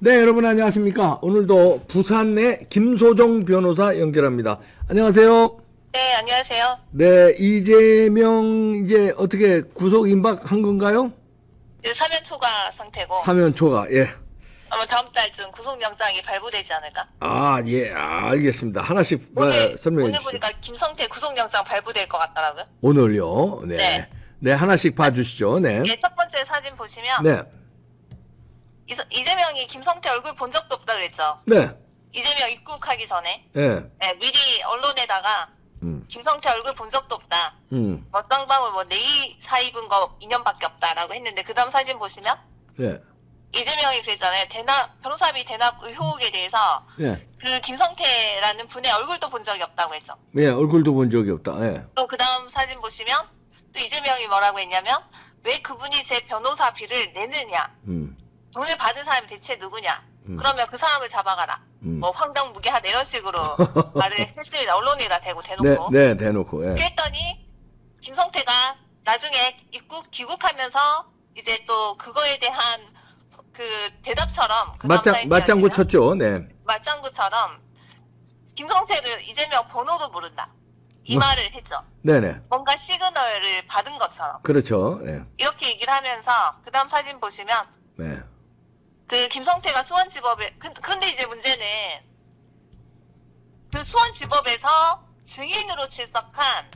네, 여러분 안녕하십니까? 오늘도 부산의 김소정 변호사 연결합니다. 안녕하세요. 네, 안녕하세요. 네, 이재명 이제 어떻게 구속 임박한 건가요? 이제 사면 초과 상태고 사면 초과, 예. 아마 다음 달쯤 구속영장이 발부되지 않을까? 아, 예, 알겠습니다. 하나씩 설명해 오늘 주시죠. 보니까 김성태 구속영장 발부될 것 같더라고요. 오늘요? 네. 네. 네, 하나씩 봐주시죠. 네. 네, 첫 번째 사진 보시면 네. 이재명이 김성태 얼굴 본 적도 없다 그랬죠. 네. 이재명 입국하기 전에 네. 네, 미리 언론에다가 김성태 얼굴 본 적도 없다. 쌍방울 네이사 입은 거 2년밖에 없다라고 했는데 그 다음 사진 보시면 네. 이재명이 그랬잖아요. 변호사비 대납 의혹에 대해서 네. 그 김성태라는 분의 얼굴도 본 적이 없다고 했죠. 네, 얼굴도 본 적이 없다. 네. 또 그 다음 사진 보시면 또 이재명이 뭐라고 했냐면 왜 그분이 제 변호사비를 내느냐. 돈을 받은 사람이 대체 누구냐. 그러면 그 사람을 잡아가라. 뭐 황당무계하다 이런 식으로 말을 했습니다. 언론에다 대놓고. 네, 대놓고. 예. 그랬더니 김성태가 나중에 귀국하면서 이제 또 그거에 대한 그 대답처럼 맞장구 쳤죠. 네. 맞장구처럼 김성태를 이재명 번호도 모른다. 이 말을 했죠. 네네. 뭔가 시그널을 받은 것처럼. 그렇죠. 네. 이렇게 얘기를 하면서 그 다음 사진 보시면 네. 그 김성태가 수원지법에 그런데 이제 문제는 그 수원지법에서 증인으로 출석한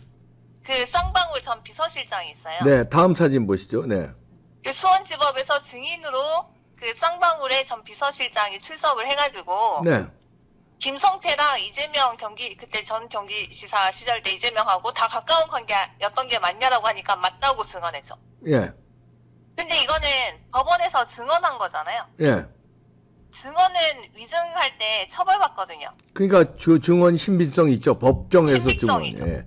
그 쌍방울 전 비서실장이 있어요. 네, 다음 사진 보시죠. 네. 그 수원지법에서 증인으로 그 쌍방울의 전 비서실장이 출석을 해가지고 네. 김성태랑 이재명 그때 전 경기지사 시절 때 이재명하고 다 가까운 관계였던 게 맞냐라고 하니까 맞다고 증언했죠. 예. 근데 이거는 법원에서 증언한 거잖아요. 예. 증언은 위증할 때 처벌받거든요. 그러니까 그 증언 신빙성 있죠. 법정에서 신빙성 증언. 있죠. 예.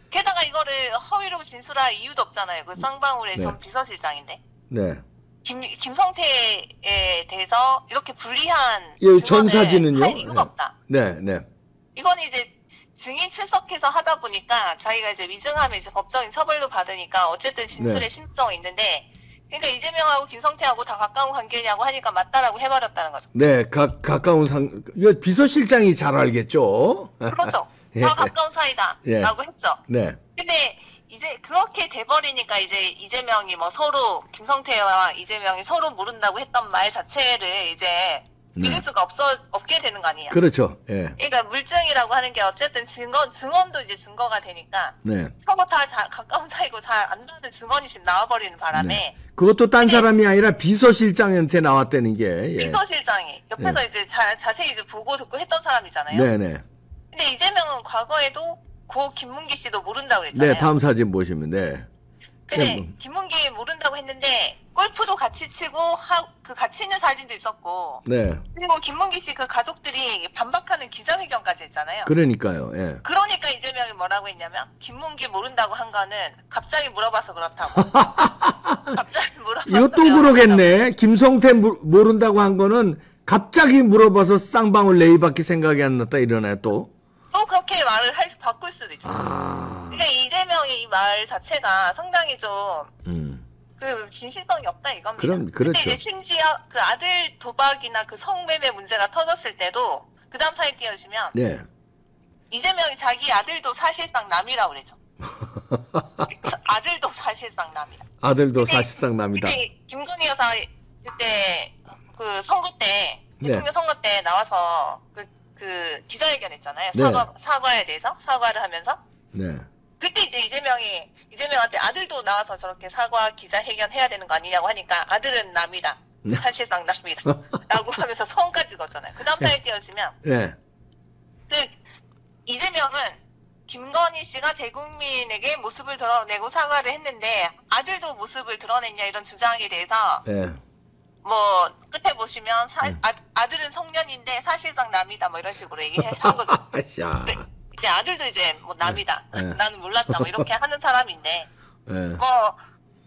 게다가 이거를 허위로 진술할 이유도 없잖아요. 그 쌍방울의 네. 전 비서실장인데. 네. 김성태에 대해서 이렇게 불리한 예, 증언을 전 사진은요? 할 이유가 없다. 네, 네. 이거는 이제 증인 출석해서 하다 보니까 자기가 이제 위증하면 이제 법적인 처벌도 받으니까 어쨌든 진술에 네. 신빙성이 있는데 그러니까 이재명하고 김성태하고 다 가까운 관계냐고 하니까 맞다라고 해버렸다는 거죠. 네, 가까운 이거 비서실장이 잘 알겠죠. 그렇죠. 예. 다 가까운 사이다라고 예. 했죠. 네. 근데 이제 그렇게 돼버리니까 이제 이재명이 뭐 서로 김성태와 이재명이 서로 모른다고 했던 말 자체를 이제 믿을 수가 없게 되는 거 아니에요. 그렇죠. 예. 그러니까 물증이라고 하는 게 어쨌든 증언도 이제 증거가 되니까 네. 서로 다 가까운 사이고 잘 안다는 증언이 지금 나와버리는 바람에 네. 그것도 딴 사람이 아니라 비서실장한테 나왔다는 게. 예. 비서실장이 옆에서 이제 자세히 이제 보고 듣고 했던 사람이잖아요. 네네. 근데 이재명은 과거에도 고 김문기 씨도 모른다고 그랬잖아요. 네, 다음 사진 보시면 네. 근데 김문기 모른다고 했는데 골프도 같이 치고 그 같이 있는 사진도 있었고 네. 그리고 김문기 씨 그 가족들이 반박하는 기자회견까지 했잖아요. 그러니까요. 예. 그러니까 이재명이 뭐라고 했냐면 김문기 모른다고 한 거는 갑자기 물어봐서 그렇다고. 갑자기 물어봐서 이것도 그러겠네. 김성태 모른다고 한 거는 갑자기 물어봐서 쌍방울 레이밖에 생각이 안 났다 이러네 또. 또 그렇게 말을 바꿀 수도 있죠. 근데 이재명이 이 말 자체가 상당히 좀 그 진실성이 없다 이겁니다. 그렇죠. 근데 이제 심지어 그 아들 도박이나 그 성매매 문제가 터졌을 때도 그 다음 사진 띄워주시면 네. 이재명이 자기 아들도 사실상 남이라고 그랬죠. 아들도 사실상 남이다. 아들도 사실상 남이다. 근데 김건희 여사 그때 그 선거 때 대통령 네. 선거 때 나와서 그 기자회견 했잖아요. 네. 사과에 대해서 사과를 하면서 네. 그때 이제 이재명한테 아들도 나와서 저렇게 사과 기자회견 해야 되는 거 아니냐고 하니까 아들은 남이다. 사실상 남이다. 라고 하면서 성까지 걷잖아요. 그 다음 사진 띄워주시면 네. 그 이재명은 김건희 씨가 대국민에게 모습을 드러내고 사과를 했는데 아들도 모습을 드러냈냐 이런 주장에 대해서 네. 뭐 끝에 보시면 아들은 성년인데 사실상 남이다 뭐 이런 식으로 얘기한 거죠. 야. 이제 아들도 이제 뭐 남이다. 네. 나는 몰랐다 뭐 이렇게 하는 사람인데 네. 뭐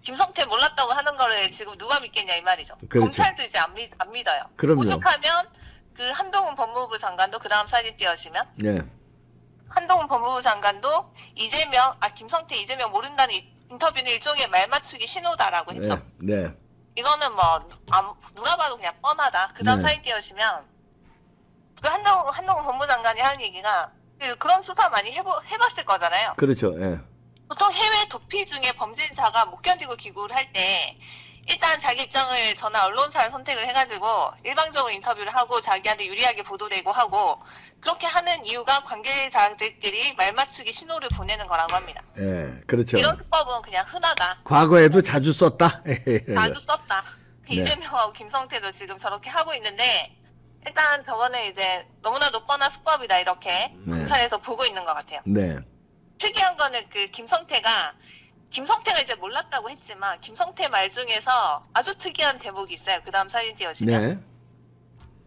김성태 몰랐다고 하는 거를 지금 누가 믿겠냐 이 말이죠. 그렇죠. 검찰도 이제 안 믿어요. 그럼요. 오죽하면 그 한동훈 법무부 장관도 그 다음 사진 띄워주시면 네. 한동훈 법무부 장관도 김성태 이재명 모른다는 인터뷰는 일종의 말 맞추기 신호다라고 했죠. 네. 이거는 뭐 누가 봐도 그냥 뻔하다. 그다음 네. 사진 띄우시면 그 한동훈 법무장관이 하는 얘기가 그런 수사 많이 해봤을 거잖아요. 그렇죠. 예. 보통 해외 도피 중에 범죄자가 못 견디고 귀국을 할 때 일단 자기 입장을 전화 언론사를 선택을 해가지고 일방적으로 인터뷰를 하고 자기한테 유리하게 보도되고 하고 그렇게 하는 이유가 관계자들끼리 말맞추기 신호를 보내는 거라고 합니다. 예. 그렇죠. 이런 수법은 그냥 흔하다. 과거에도 자주 썼다. 자주 썼다. 네. 이재명하고 김성태도 지금 저렇게 하고 있는데 일단 저거는 이제 너무나도 뻔한 수법이다 이렇게 네. 검찰에서 보고 있는 것 같아요. 네. 특이한 거는 그 김성태가 이제 몰랐다고 했지만 김성태 말 중에서 아주 특이한 대목이 있어요. 그 다음 사진 띄워주시면 네.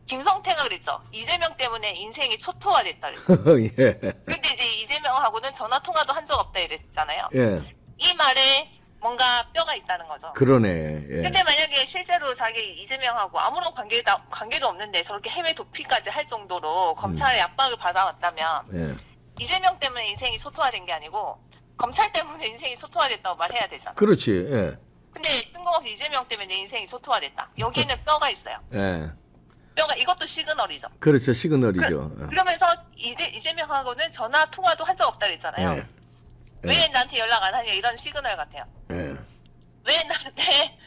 김성태가 그랬죠. 이재명 때문에 인생이 초토화됐다 그랬죠. 예. 근데 이제 이재명하고는 전화 통화도 한 적 없다 이랬잖아요. 예. 이 말에 뭔가 뼈가 있다는 거죠. 그러네. 예. 근데 만약에 실제로 자기 이재명하고 아무런 관계도 없는데 저렇게 해외 도피까지 할 정도로 검찰의 압박을 받아왔다면 예. 이재명 때문에 인생이 소토화된 게 아니고 검찰 때문에 인생이 소토화됐다고 말해야 되잖아. 그렇지. 예. 근데 뜬금없이 이재명 때문에 내 인생이 소토화됐다. 여기에는 뼈가 있어요. 예. 뼈가 이것도 시그널이죠. 그렇죠. 시그널이죠. 그러면서 이재명하고는 전화 통화도 한 적 없다 그랬잖아요. 예. 왜 나한테 연락 안 하냐 이런 시그널 같아요. 예. 왜 나한테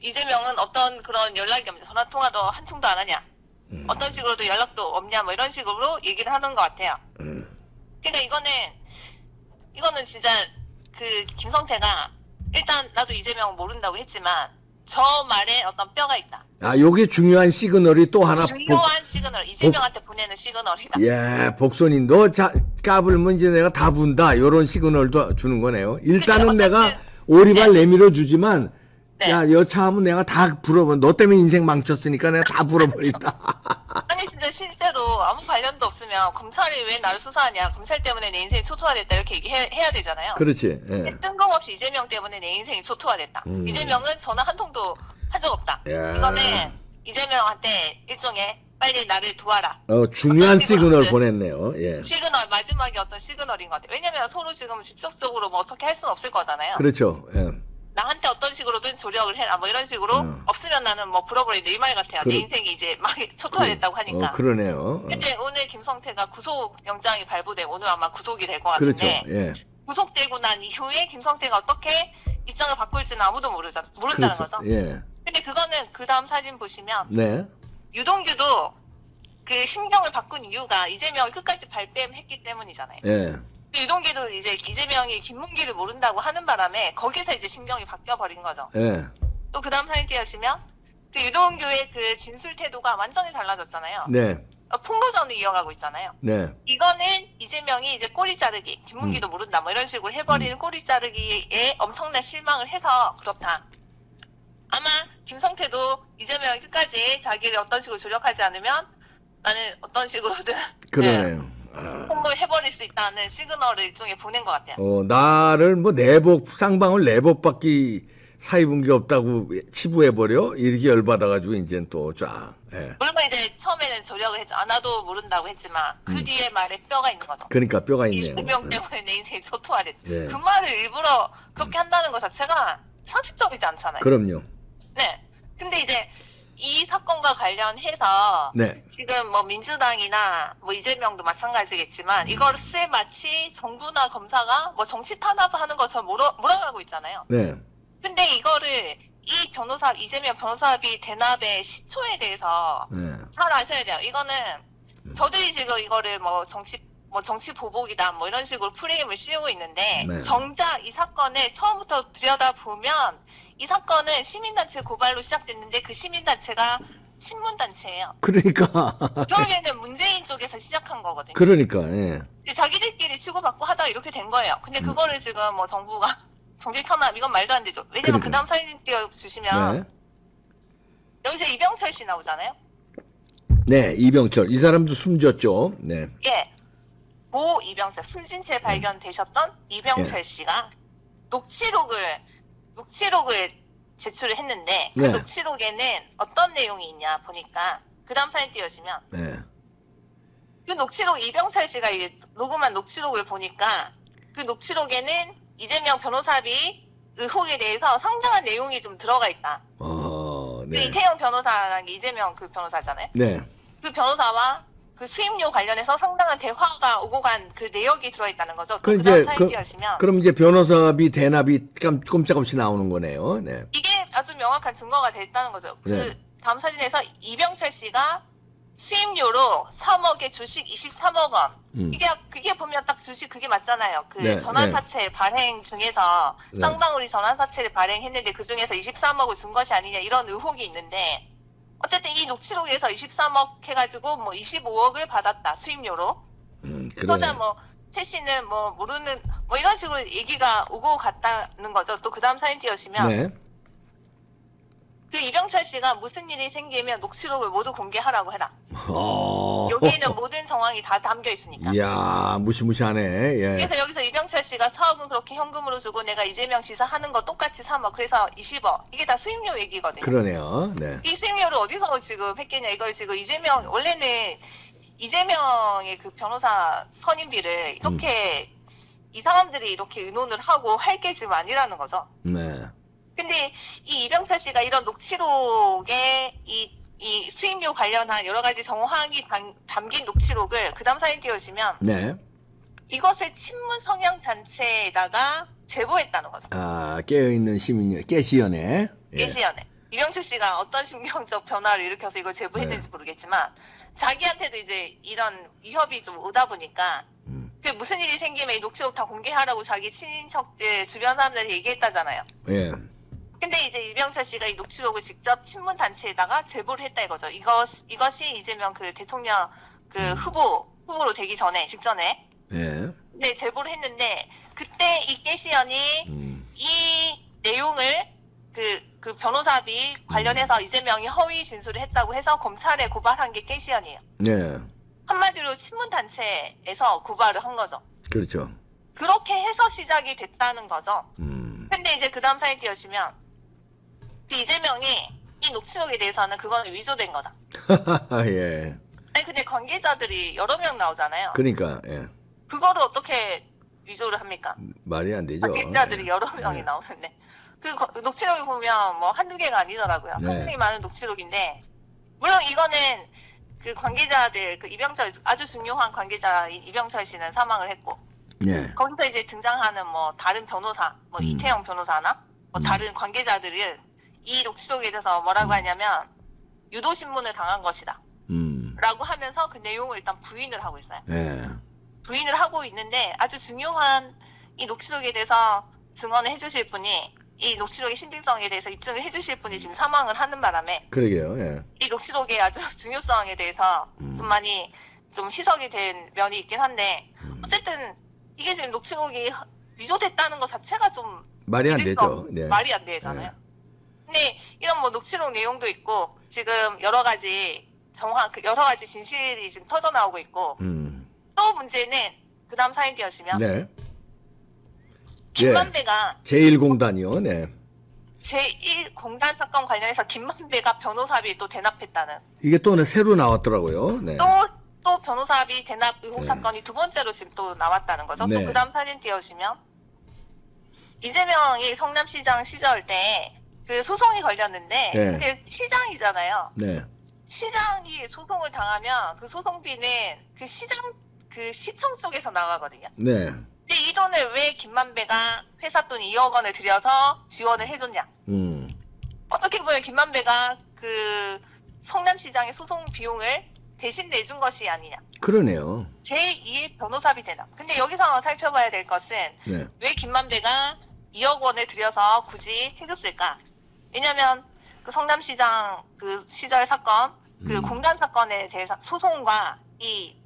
이재명은 어떤 그런 연락이 없냐 전화 통화도 한 통도 안 하냐 어떤 식으로도 연락도 없냐 뭐 이런 식으로 얘기를 하는 것 같아요. 그러니까 이거는 진짜 그 김성태가 일단 나도 이재명은 모른다고 했지만 저 말에 어떤 뼈가 있다. 아, 요게 중요한 시그널이 또 하나. 중요한 시그널 이재명한테 보내는 시그널이다. 예, 복선이 너 까불면 이제 내가 다 분다. 요런 시그널도 주는 거네요. 일단은 그치, 내가 어쨌든, 오리발 내밀어 주지만 네. 야, 여차하면 내가 다 불어버. 너 때문에 인생 망쳤으니까 내가 다 불어버린다. 아니 진짜 실제로 아무 관련도 없으면 검찰이 왜 나를 수사하냐 검찰 때문에 내 인생이 초토화됐다 이렇게 얘기해야 되잖아요. 그렇지. 예. 뜬금없이 이재명 때문에 내 인생이 초토화됐다. 이재명은 전화 한 통도 한 적 없다. 야. 이거는 이재명한테 일종의 빨리 나를 도와라. 중요한 어떤 시그널 식으로든 보냈네요. 예. 시그널 마지막에 어떤 시그널인 것 같아요. 왜냐면 서로 지금 직접적으로 뭐 어떻게 할 수는 없을 거잖아요. 그렇죠. 예. 나한테 어떤 식으로든 조력을 해라 뭐 이런 식으로 없으면 나는 뭐 불어버린다 이 말 같아요. 내 인생이 이제 막 초토화됐다고 하니까. 그러네요. 근데 오늘 김성태가 구속영장이 발부되고 오늘 아마 구속이 될 것 그렇죠. 같은데 예. 구속되고 난 이후에 김성태가 어떻게 입장을 바꿀지는 아무도 모른다는 그렇죠. 거죠. 예. 근데 그거는 그 다음 사진 보시면 네. 유동규도 그 심경을 바꾼 이유가 이재명이 끝까지 발뺌했기 때문이잖아요. 예. 유동규도 이제 이재명이 김문기를 모른다고 하는 바람에 거기서 이제 심경이 바뀌어버린 거죠. 예. 또 그 다음 사진 띄우시면 그 유동규의 그 진술 태도가 완전히 달라졌잖아요. 네. 폭로전을 이어가고 있잖아요. 네. 이거는 이재명이 이제 꼬리 자르기, 김문기도 모른다 뭐 이런 식으로 해버리는 꼬리 자르기에 엄청난 실망을 해서 그렇다. 아마 김성태도 이재명이 끝까지 자기를 어떤 식으로 조력하지 않으면 나는 어떤 식으로든 그러네요. 홍보를 해버릴 수 있다는 시그널을 일종의 보낸 것 같아요. 나를 뭐 내복 쌍방울 내복받기 사입은 게 없다고 치부해버려? 이렇게 열받아가지고 이제는 또 쫙. 예. 물론 이제 처음에는 조력을 했죠. 나도 모른다고 했지만 그 뒤에 말에 뼈가 있는 거죠. 그러니까 뼈가 있네요. 이재명 때문에 내 인생이 초토화됐다. 네. 그 말을 일부러 그렇게 한다는 것 자체가 상식적이지 않잖아요. 그럼요. 네. 근데 이제 이 사건과 관련해서 네. 지금 뭐 민주당이나 뭐 이재명도 마찬가지겠지만 이걸 마치 정부나 검사가 뭐 정치 탄압하는 것처럼 몰아가고 있잖아요. 네. 근데 이거를 이 이재명 변호사비 대납의 시초에 대해서 네. 잘 아셔야 돼요. 이거는 저들이 지금 이거를 뭐 정치 보복이다 뭐 이런 식으로 프레임을 씌우고 있는데 네. 정작 이 사건을 처음부터 들여다보면 이 사건은 시민단체 고발로 시작됐는데 그 시민단체가 신문단체예요. 그러니까. 결국에는 문재인 쪽에서 시작한 거거든요. 그러니까. 예. 자기들끼리 치고받고 하다가 이렇게 된 거예요. 근데 그거를 지금 뭐 정부가 정치 탄압 이건 말도 안 되죠. 왜냐면 그러니까. 그 다음 사진 띄워주시면 네. 여기서 이병철 씨 나오잖아요. 네. 이병철. 이 사람도 숨졌죠. 네. 예. 고 이병철 숨진 채 발견되셨던 이병철 예. 씨가 녹취록을 제출을 했는데 그 네. 녹취록에는 어떤 내용이 있냐 보니까 그 다음 사진 띄워주시면 네. 그 녹취록 이병철 씨가 이게 녹음한 녹취록을 보니까 그 녹취록에는 이재명 변호사비 의혹에 대해서 상당한 내용이 좀 들어가 있다. 네. 이태영 변호사라는 게 이재명 그 변호사잖아요. 네. 그 변호사와 그 수임료 관련해서 상당한 대화가 오고 간 그 내역이 들어있다는 거죠. 또 그다음 사진 띄우시면. 그럼 이제 변호사비 대납이 꼼짝없이 나오는 거네요. 네. 이게 아주 명확한 증거가 됐다는 거죠. 그 네. 다음 사진에서 이병철 씨가 수임료로 3억에 주식 23억 원. 그게 보면 딱 주식 그게 맞잖아요. 그 네, 전환사채 발행 중에서 네. 쌍방울이 전환사채를 발행했는데 그 중에서 23억을 준 것이 아니냐 이런 의혹이 있는데 어쨌든 이 녹취록에서 23억 해가지고 뭐 25억을 받았다 수임료로. 그러다 뭐 최 씨는 뭐 모르는 뭐 이런 식으로 얘기가 오고 갔다는 거죠. 또 그 다음 사진 띄우시면. 네. 그 이병철 씨가 무슨 일이 생기면 녹취록을 모두 공개하라고 해라. 여기에는 모든 정황이 다 담겨 있으니까. 이야, 무시무시하네. 예. 그래서 여기서 이병철 씨가 4억은 그렇게 현금으로 주고 내가 이재명 지사 하는 거 똑같이 3억. 그래서 20억. 이게 다 수임료 얘기거든요. 그러네요. 네. 이 수임료를 어디서 지금 했겠냐. 이걸 지금 이재명, 원래는 이재명의 그 변호사 선임비를 이렇게 이 사람들이 이렇게 의논을 하고 할 게 지금 아니라는 거죠. 네. 근데 이 이병철 씨가 이런 녹취록에 이 수임료 관련한 여러 가지 정황이 담긴 녹취록을 그 다음 사진 띄우시면 네. 이것을 친문 성향 단체에다가 제보했다는 거죠. 아, 깨어있는 시민, 깨시연에. 예. 깨시연에. 이병철 씨가 어떤 심경적 변화를 일으켜서 이걸 제보했는지 모르겠지만 자기한테도 이제 이런 위협이 좀 오다 보니까 그 무슨 일이 생기면 이 녹취록 다 공개하라고 자기 친인척들 주변 사람들한테 얘기했다잖아요. 예. 근데 이제 이병철 씨가 이 녹취록을 직접 친문 단체에다가 제보를 했다 이거죠. 이것이 이재명 그 대통령 그 후보로 되기 전에 직전에 예. 네 제보를 했는데 그때 이 깨시연이 이 내용을 그 변호사비 관련해서 이재명이 허위 진술을 했다고 해서 검찰에 고발한 게 깨시연이에요. 네. 한마디로 친문 단체에서 고발을 한 거죠. 그렇죠. 그렇게 해서 시작이 됐다는 거죠. 근데 이제 그 다음 사진 띄우시면 그 이재명이 이 녹취록에 대해서는 그거는 위조된 거다. 예. 아니 근데 관계자들이 여러 명 나오잖아요. 그러니까 예. 그거를 어떻게 위조를 합니까? 말이 안 되죠. 관계자들이 예. 여러 명이 예. 나오는데 그 녹취록에 보면 뭐 한두 개가 아니더라고요. 네. 상당히 많은 녹취록인데 물론 이거는 그 관계자들 그 이병철 아주 중요한 관계자인 이병철 씨는 사망을 했고 예. 거기서 이제 등장하는 뭐 다른 변호사 뭐 이태영 변호사나 뭐 다른 관계자들은 이 녹취록에 대해서 뭐라고 하냐면 유도 신문을 당한 것이다 라고 하면서 그 내용을 일단 부인을 하고 있어요. 예. 부인을 하고 있는데 아주 중요한 이 녹취록에 대해서 증언을 해주실 분이 이 녹취록의 신빙성에 대해서 입증을 해주실 분이 지금 사망을 하는 바람에 그러게요. 예. 이 녹취록의 아주 중요성에 대해서 좀 많이 좀 희석이 된 면이 있긴 한데 어쨌든 이게 지금 녹취록이 위조됐다는 것 자체가 좀 말이 안 되죠. 네. 말이 안 되잖아요. 네. 근데 이런 뭐 녹취록 내용도 있고 지금 여러 가지 여러 가지 진실이 지금 터져 나오고 있고 또 문제는 그 다음 사진 띄우시면 네. 김만배가 제1공단이요. 네. 제1공단 사건 관련해서 김만배가 변호사비 또 대납했다는 이게 또 새로 나왔더라고요. 네. 또 변호사비 대납 의혹 사건이 두 번째로 지금 또 나왔다는 거죠. 네. 또 그 다음 사진 띄우시면 이재명이 성남시장 시절 때 그 소송이 걸렸는데 네. 근데 시장이잖아요. 네. 시장이 소송을 당하면 그 소송비는 그 시청 쪽에서 나가거든요. 네. 근데 이 돈을 왜 김만배가 회사 돈 2억 원을 들여서 지원을 해줬냐? 어떻게 보면 김만배가 그 성남시장의 소송 비용을 대신 내준 것이 아니냐. 그러네요. 제2의 변호사비 대납. 근데 여기서 살펴봐야 될 것은 네. 왜 김만배가 2억 원을 들여서 굳이 해줬을까? 왜냐면 그 성남시장 그 시절 사건, 그 공단 사건에 대해서 소송과 이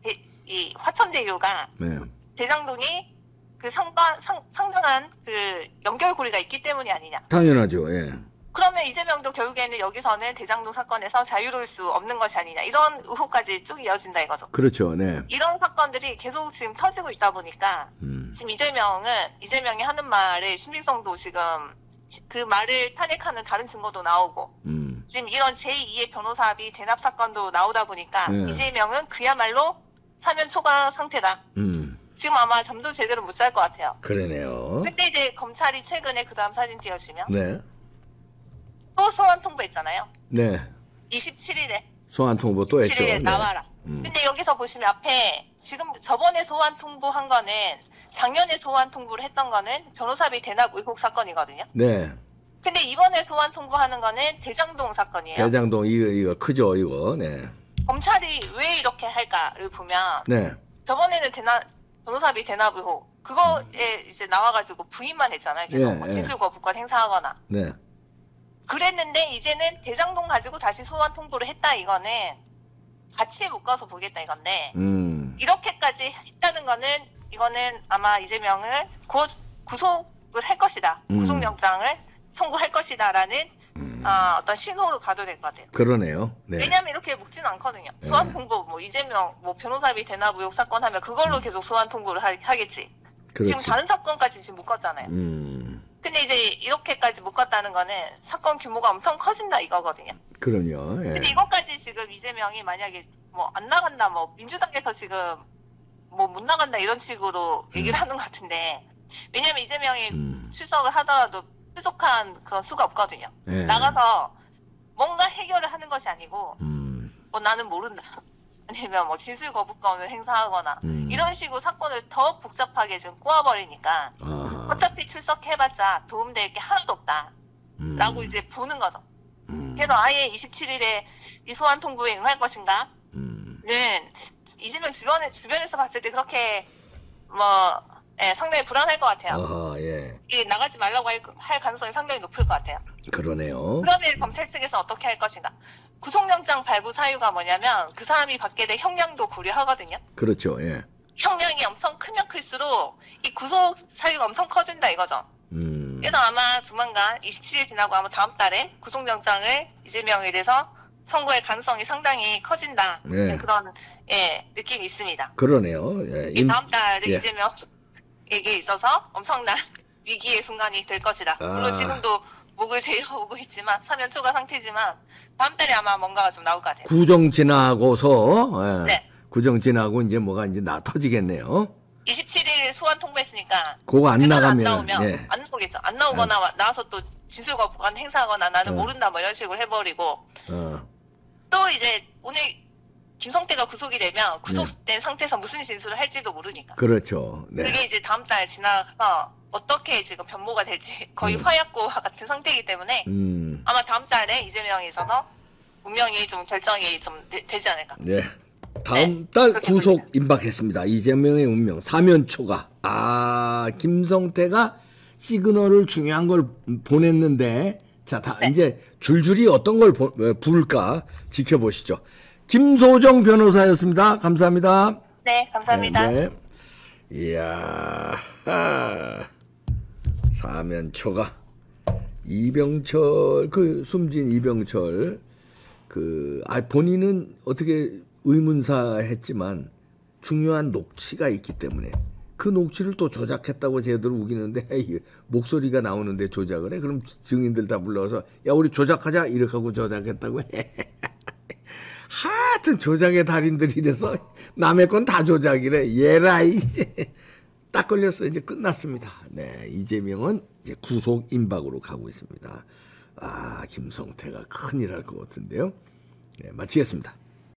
화천대유가 네. 대장동이 그 상당한 그 연결고리가 있기 때문이 아니냐. 당연하죠. 예. 그러면 이재명도 결국에는 여기서는 대장동 사건에서 자유로울 수 없는 것이 아니냐. 이런 의혹까지 쭉 이어진다 이거죠. 그렇죠. 네. 이런 사건들이 계속 지금 터지고 있다 보니까 지금 이재명이 하는 말의 신빙성도 지금 그 말을 탄핵하는 다른 증거도 나오고 지금 이런 제2의 변호사비 대납 사건도 나오다 보니까 네. 이재명은 그야말로 사면 초과 상태다. 지금 아마 잠도 제대로 못 잘 것 같아요. 그러네요. 근데 이제 검찰이 최근에 그 다음 사진 띄워주시면 네. 또 소환 통보했잖아요. 네. 27일에. 소환 통보 또 했죠. 27일에 나와라. 근데 여기서 보시면 앞에 지금 저번에 소환 통보한 거는 작년에 소환 통보를 했던 거는 변호사비 대납 의혹 사건이거든요. 네. 근데 이번에 소환 통보하는 거는 대장동 사건이에요. 대장동 이거 크죠, 이거. 네. 검찰이 왜 이렇게 할까를 보면 네. 저번에는 변호사비 대납 의혹 그거에 이제 나와가지고 부인만 했잖아요. 계속 예, 예. 진술 거부권 행사하거나. 네. 그랬는데 이제는 대장동 가지고 다시 소환 통보를 했다 이거는 같이 묶어서 보겠다 이건데 이렇게까지 했다는 거는 이거는 아마 이재명을 곧 구속을 할 것이다. 구속영장을 청구할 것이다라는 어떤 신호로 봐도 될 것 같아요. 그러네요. 네. 왜냐하면 이렇게 묶지는 않거든요. 소환 통보 뭐 이재명 뭐 변호사비 대납 의혹 사건 하면 그걸로 계속 소환 통보를 하겠지. 그렇지. 지금 다른 사건까지 지금 묶었잖아요. 근데 이제 이렇게까지 묶었다는 거는 사건 규모가 엄청 커진다 이거거든요. 그럼요. 예. 근데 이것까지 지금 이재명이 만약에 뭐 안 나간다, 뭐 민주당에서 지금 뭐 못 나간다 이런 식으로 얘기를 하는 것 같은데 왜냐면 이재명이 출석을 하더라도 뾰족한 그런 수가 없거든요. 예. 나가서 뭔가 해결을 하는 것이 아니고 뭐 나는 모른다. 아니면 뭐 진술 거부권을 행사하거나 이런 식으로 사건을 더 복잡하게 지금 꼬아버리니까 어차피 출석해봤자 도움될 게 하나도 없다 라고 이제 보는 거죠. 그래서 아예 27일에 이 소환 통보에 응할 것인가 는 이재명 주변에서 봤을 때 그렇게 뭐 예, 상당히 불안할 것 같아요. 예. 이 나가지 말라고 할 가능성이 상당히 높을 것 같아요. 그러네요. 그러면 검찰 측에서 어떻게 할 것인가? 구속영장 발부 사유가 뭐냐면 그 사람이 받게 될 형량도 고려하거든요. 그렇죠. 예. 형량이 엄청 크면 클수록 이 구속 사유가 엄청 커진다 이거죠. 그래서 아마 조만간 27일 지나고 아마 다음 달에 구속영장을 이재명에 대해서 청구할 가능성이 상당히 커진다. 네. 그런 느낌이 있습니다. 그러네요. 예. 이 다음 달에 예. 이재명에게 있어서 엄청난 위기의 순간이 될 것이다. 물론 지금도 목을 제어오고 있지만 사면 초과 상태지만 다음 달에 아마 뭔가가 좀 나올 것 같아요. 구정 지나고서 네. 구정 지나고 이제 뭐가 이제 터지겠네요. 27일 소환 통보했으니까 그거 안 그날 나가면 안 나오면 예. 안 나오겠죠. 안 나오거나 나와서 또 진술 거부권 행사하거나 나는 모른다 뭐 이런 식으로 해버리고 또 이제 오늘 김성태가 구속이 되면 구속된 상태에서 무슨 진술을 할지도 모르니까. 그렇죠. 네. 그게 이제 다음 달 지나서 어떻게 지금 변모가 될지 거의 화약고와 같은 상태이기 때문에 아마 다음 달에 이재명에 있어서 운명이 좀 결정이 좀 되지 않을까. 네. 다음 달 구속 봅니다. 임박했습니다. 이재명의 운명 사면초가. 김성태가 시그널을 중요한 걸 보냈는데 자, 이제 줄줄이 어떤 걸 부을까 지켜보시죠. 김소정 변호사였습니다. 감사합니다. 네, 감사합니다. 네. 이야, 사면초가 이병철 숨진 이병철 본인은 어떻게 의문사했지만 중요한 녹취가 있기 때문에 그 녹취를 또 조작했다고 쟤들 우기는데 목소리가 나오는데 조작을 해? 그럼 증인들 다 불러서 야 우리 조작하자 이렇게 하고 조작했다고 해. 하여튼 조작의 달인들이라서 남의 건 다 조작이래. 얘라이. 딱 걸렸어. 이제 끝났습니다. 네, 이재명은 이제 구속 임박으로 가고 있습니다. 김성태가 큰일 할 것 같은데요. 네, 마치겠습니다.